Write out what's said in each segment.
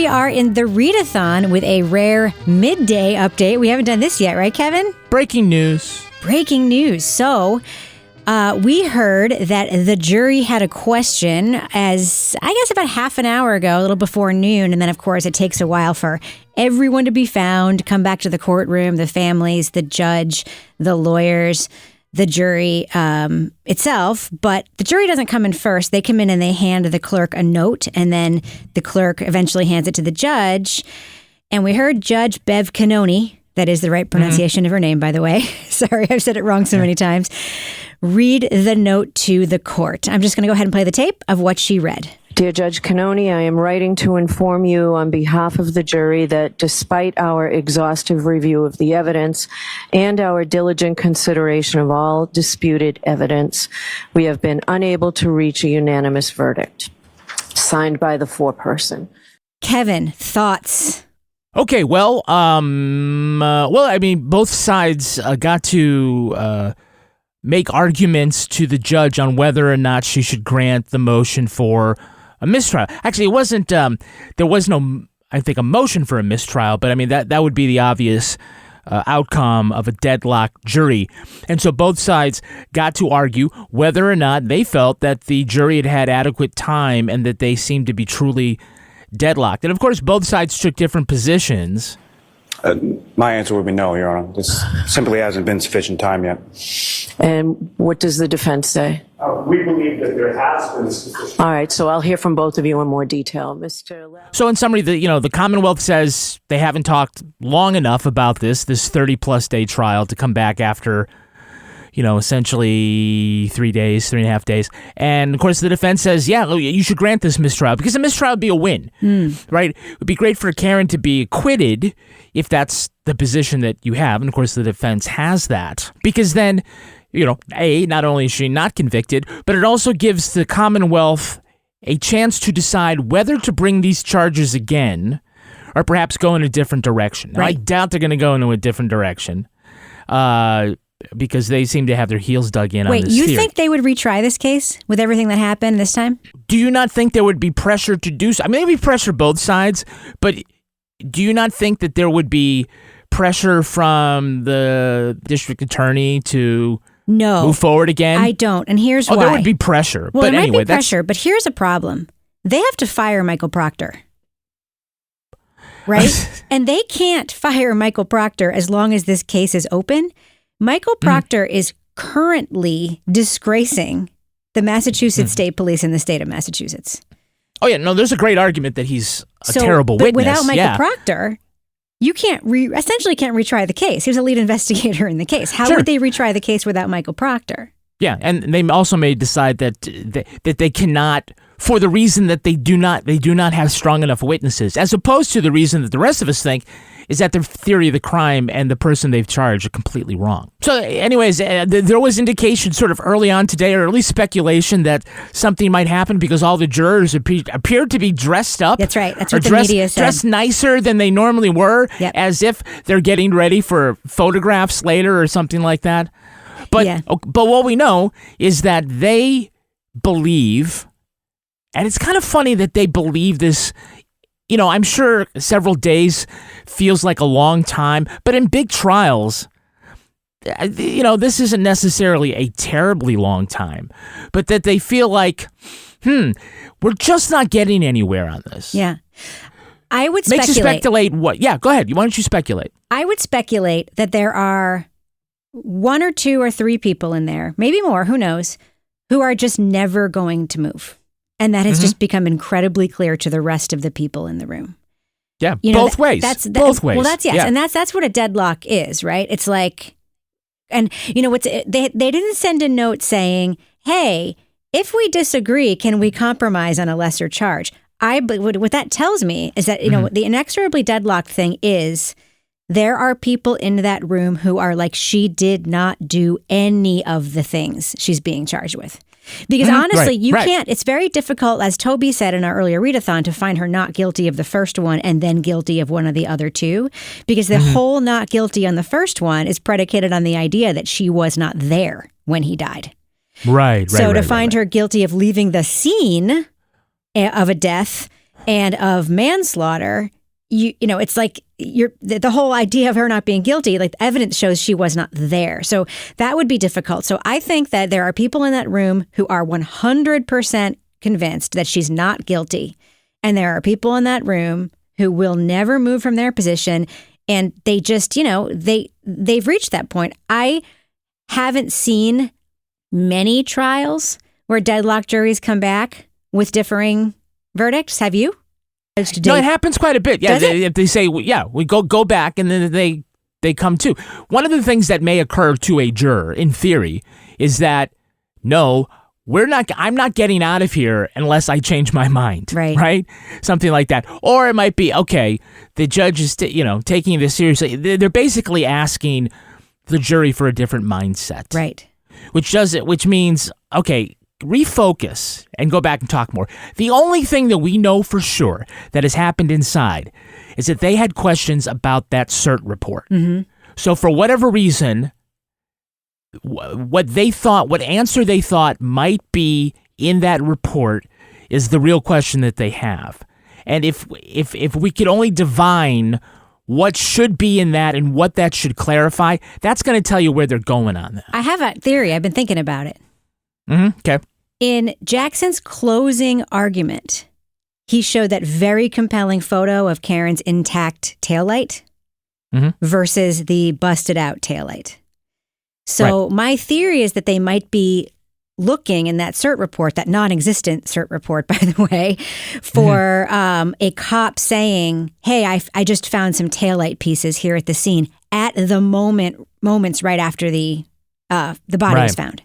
we are in the Readathon with a rare midday update. We haven't done this yet, right, Kevin? Breaking news. Breaking news. So, we heard that the jury had a question as, I guess, about half an hour ago, a little before noon. And then, of course, it takes a while for everyone to be found, come back to the courtroom, the families, the judge, the lawyers, the jury itself. But the jury doesn't come in first. They come in and they hand the clerk a note, and then the clerk eventually hands it to the judge. And we heard Judge Bev Canoni, that is the right pronunciation of her name, by the way. Sorry, I've said it wrong so many times. Read the note to the court. I'm just going to go ahead and play the tape of what she read. Dear Judge Canoni, I am writing to inform you on behalf of the jury that despite our exhaustive review of the evidence and our diligent consideration of all disputed evidence, we have been unable to reach a unanimous verdict. Signed by the foreperson. Kevin, thoughts? Okay, well, I mean, both sides got to make arguments to the judge on whether or not she should grant the motion for a mistrial. Actually, it wasn't, there was no, I think, a motion for a mistrial, but I mean, that would be the obvious outcome of a deadlocked jury. And so both sides got to argue whether or not they felt that the jury had had adequate time and that they seemed to be truly deadlocked. And of course, both sides took different positions. My answer would be no, Your Honor. This simply hasn't been sufficient time yet. And what does the defense say? We believe that there has been sufficient. All right, so I'll hear from both of you in more detail. Mr. So in summary, the Commonwealth says they haven't talked long enough about this 30-plus day trial to come back after, essentially 3.5 days. And, of course, the defense says, yeah, you should grant this mistrial because a mistrial would be a win, right? It would be great for Karen to be acquitted if that's the position that you have. And, of course, the defense has that because then, not only is she not convicted, but it also gives the Commonwealth a chance to decide whether to bring these charges again or perhaps go in a different direction. Now, Right. I doubt they're going to go into a different direction. Because they seem to have their heels dug in on this Wait, you theory. think they would retry this case with everything that happened this time? Do you not think there would be pressure to do so? I mean, maybe pressure both sides, but do you not think that there would be pressure from the district attorney to move forward again? I don't, and here's why. There would be pressure. Well, but there anyway, might be pressure, but here's a problem. They have to fire Michael Proctor. Right? And they can't fire Michael Proctor as long as this case is open. Michael Proctor is currently disgracing the Massachusetts State Police in the state of Massachusetts. Oh, yeah. No, there's a great argument that he's a terrible but witness. Without Michael Proctor, you essentially can't retry the case. He was a lead investigator in the case. How would they retry the case without Michael Proctor? Yeah, and they also may decide that they cannot, for the reason that they do not have strong enough witnesses, as opposed to the reason that the rest of us think is that their theory of the crime and the person they've charged are completely wrong. So anyways, there was indication sort of early on today, or at least speculation, that something might happen because all the jurors appeared to be dressed up. That's right. That's what the media said. Dressed nicer than they normally were, as if they're getting ready for photographs later or something like that. But what we know is that they believe, and it's kind of funny that they believe this. I'm sure several days feels like a long time, but in big trials, this isn't necessarily a terribly long time, but that they feel like, we're just not getting anywhere on this. Yeah. I would speculate. Makes you speculate what? Yeah, go ahead. Why don't you speculate? I would speculate that there are 1 or 2 or 3 people in there, maybe more, who knows, who are just never going to move. And that has just become incredibly clear to the rest of the people in the room. Yeah, both ways. Both ways. Well, that's and that's what a deadlock is, right? It's like, and they didn't send a note saying, "Hey, if we disagree, can we compromise on a lesser charge?" What that tells me is that the inexorably deadlocked thing is there are people in that room who are like, she did not do any of the things she's being charged with. Because honestly, you can't, it's very difficult, as Toby said in our earlier readathon, to find her not guilty of the first one and then guilty of one of the other 2. Because the whole not guilty on the first one is predicated on the idea that she was not there when he died. Right. So to find her guilty of leaving the scene of a death and of manslaughter, you know, it's like the whole idea of her not being guilty, like the evidence shows she was not there. So that would be difficult. So I think that there are people in that room who are 100% convinced that she's not guilty. And there are people in that room who will never move from their position. And they just, you know, they've reached that point. I haven't seen many trials where deadlock juries come back with differing verdicts. Have you? No, it happens quite a bit. Yeah, if they say, we go back, and then they come to. One of the things that may occur to a juror, in theory, is that no, I'm not getting out of here unless I change my mind. Right? Something like that. Or it might be, okay, the judge is taking this seriously. They're basically asking the jury for a different mindset. Right. Which means, okay, refocus and go back and talk more. The only thing that we know for sure that has happened inside is that they had questions about that cert report. Mm-hmm. So for whatever reason, what answer they thought might be in that report is the real question that they have. And if we could only divine what should be in that and what that should clarify, that's going to tell you where they're going on that. I have a theory. I've been thinking about it. Mm-hmm. Okay. In Jackson's closing argument, he showed that very compelling photo of Karen's intact taillight versus the busted out taillight. So my theory is that they might be looking in that cert report, that non-existent cert report, by the way, for a cop saying, hey, I just found some taillight pieces here at the scene at the moments right after the body was found.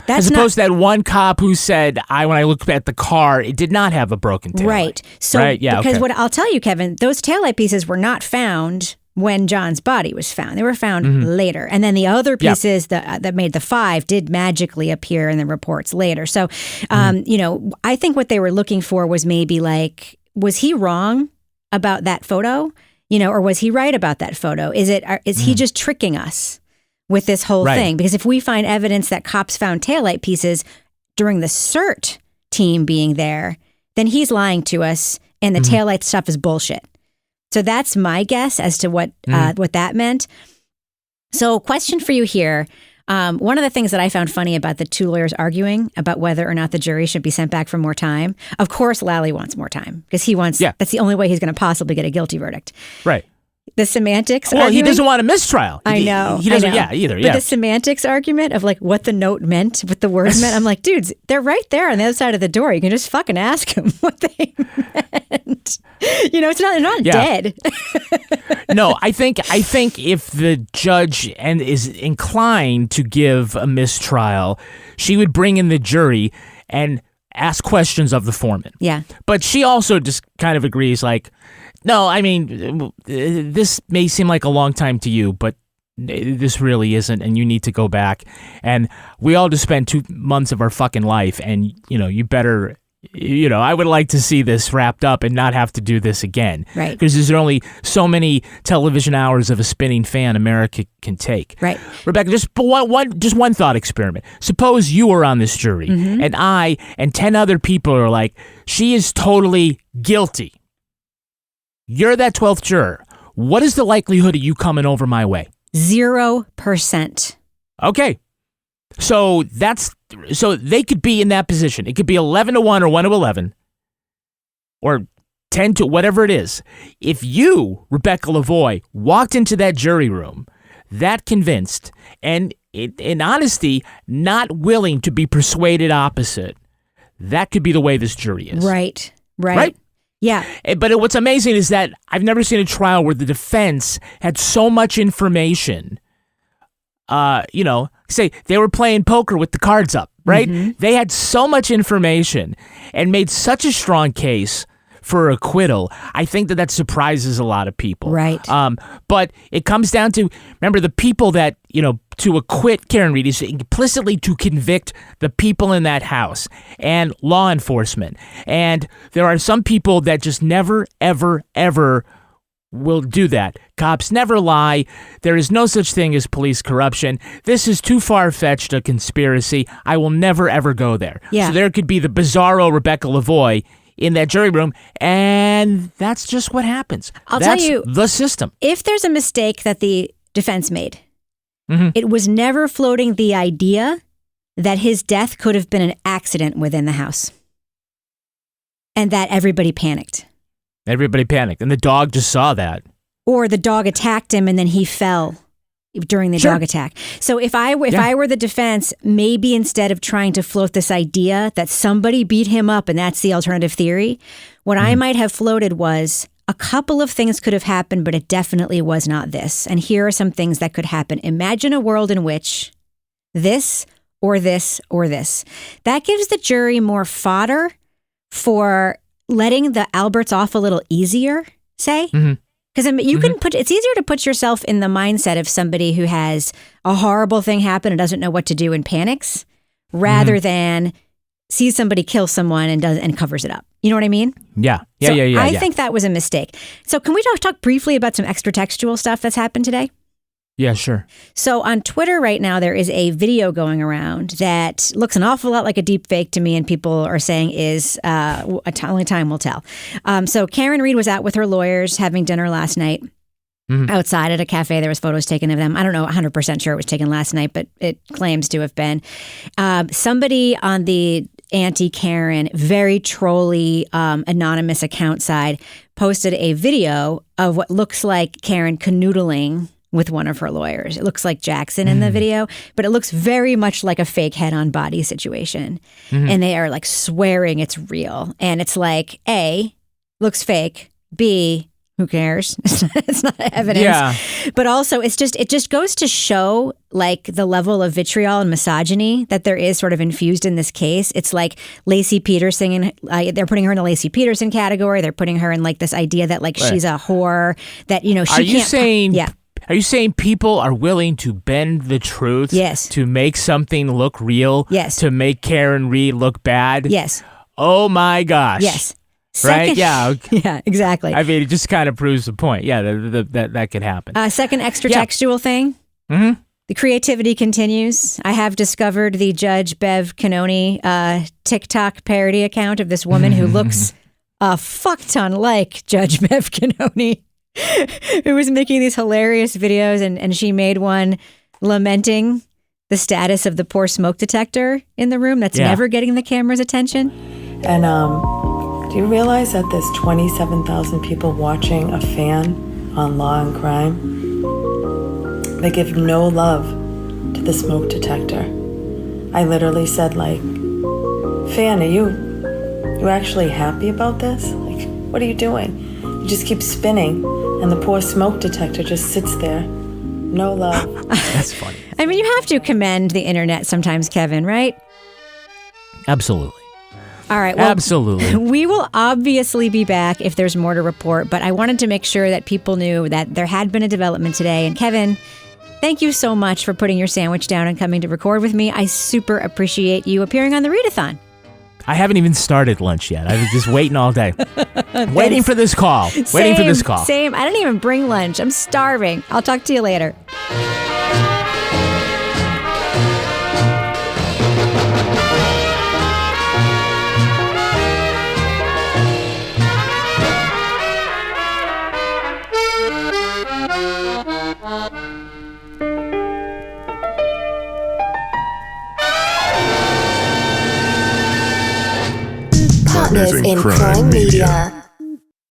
As opposed to that one cop who said, when I looked at the car, it did not have a broken taillight. Right. So, because what I'll tell you, Kevin, those taillight pieces were not found when John's body was found. They were found later. And then the other pieces that made the 5 did magically appear in the reports later. So, I think what they were looking for was maybe like, was he wrong about that photo? Or was he right about that photo? Is he just tricking us with this whole thing? Because if we find evidence that cops found taillight pieces during the cert team being there, then he's lying to us and the taillight stuff is bullshit. So that's my guess as to what that meant. So question for you here. One of the things that I found funny about the two lawyers arguing about whether or not the jury should be sent back for more time. Of course, Lally wants more time because he wants, that's the only way he's going to possibly get a guilty verdict. Right. The semantics argument. He doesn't want a mistrial. I know. He doesn't, either. But the semantics argument of like what the note meant, what the words meant, I'm like, dudes, they're right there on the other side of the door. You can just fucking ask them what they meant. They're not dead. No, I think if the judge is inclined to give a mistrial, she would bring in the jury and ask questions of the foreman. Yeah. But she also just kind of agrees like, no, I mean, this may seem like a long time to you, but this really isn't, and you need to go back. And we all just spent 2 months of our fucking life, and, you better, I would like to see this wrapped up and not have to do this again. Right. Because there's only so many television hours of a spinning fan America can take. Right. Rebecca, just one thought experiment. Suppose you were on this jury, and I and 10 other people are like, she is totally guilty. You're that 12th juror. What is the likelihood of you coming over my way? 0%. Okay. So they could be in that position. It could be 11-1 or 1-11 or 10 whatever it is. If you, Rebecca Lavoie, walked into that jury room that convinced and in honesty, not willing to be persuaded opposite, that could be the way this jury is. Right. Yeah. But what's amazing is that I've never seen a trial where the defense had so much information. Say they were playing poker with the cards up, right? They had so much information and made such a strong case for acquittal. I think that surprises a lot of people. Right. But it comes down to, remember, the people that, to acquit Karen Read is implicitly to convict the people in that house and law enforcement. And there are some people that just never, ever, ever will do that. Cops never lie. There is no such thing as police corruption. This is too far-fetched a conspiracy. I will never, ever go there. Yeah. So there could be the bizarro Rebecca Lavoie in that jury room, and that's just what happens. I'll that's tell you, the system. If there's a mistake that the defense made, Mm-hmm. it was never floating the idea that his death could have been an accident within the house. And that everybody panicked. Everybody panicked, and the dog just saw that. Or the dog attacked him and then he fell during the dog attack. So if I were the defense, maybe instead of trying to float this idea that somebody beat him up and that's the alternative theory, what I might have floated was a couple of things could have happened, but it definitely was not this. And here are some things that could happen. Imagine a world in which this or this or this. That gives the jury more fodder for letting the Alberts off a little easier, say. Because you can it's easier to put yourself in the mindset of somebody who has a horrible thing happen and doesn't know what to do and panics, rather than sees somebody kill someone and covers it up. You know what I mean? Yeah. I think that was a mistake. So can we talk briefly about some extra textual stuff that's happened today? Yeah, sure. So on Twitter right now, there is a video going around that looks an awful lot like a deep fake to me, and people are saying is only time will tell. So Karen Read was out with her lawyers having dinner last night outside at a cafe. There was photos taken of them. I don't know 100% sure it was taken last night, but it claims to have been. Somebody on the anti-Karen, very trolly, anonymous account side posted a video of what looks like Karen canoodling with one of her lawyers. It looks like Jackson in the video, but it looks very much like a fake head-on-body situation. And they are like swearing it's real. And it's like, A, looks fake. B, who cares? It's not evidence. Yeah. But also, it just goes to show like the level of vitriol and misogyny that there is sort of infused in this case. It's like Lacey Peterson, and they're putting her in the Lacey Peterson category. They're putting her in like this idea that like she's a whore, that, she can't. Are you saying people are willing to bend the truth? Yes. To make something look real? Yes. To make Karen Read look bad? Yes. Oh my gosh. Yes. Right? Yeah. Yeah, exactly. I mean, it just kind of proves the point. Yeah, that could happen. Second extra textual thing. Mm-hmm. The creativity continues. I have discovered the Judge Bev Canoni TikTok parody account of this woman who looks a fuck ton like Judge Bev Canoni, who was making these hilarious videos, and she made one lamenting the status of the poor smoke detector in the room that's never getting the camera's attention. And do you realize that there's 27,000 people watching a fan on Law and Crime? They give no love to the smoke detector. I literally said, like, Fan, are you actually happy about this? Like, what are you doing? You just keep spinning, and the poor smoke detector just sits there. No love. That's funny. I mean, you have to commend the internet sometimes, Kevin, right? Absolutely. All right. Well, absolutely. We will obviously be back if there's more to report, but I wanted to make sure that people knew that there had been a development today. And Kevin, thank you so much for putting your sandwich down and coming to record with me. I super appreciate you appearing on the Readathon. I haven't even started lunch yet. I was just waiting all day. Waiting for this call. Waiting for this call. Same. I didn't even bring lunch. I'm starving. I'll talk to you later. Partners in Crime Media.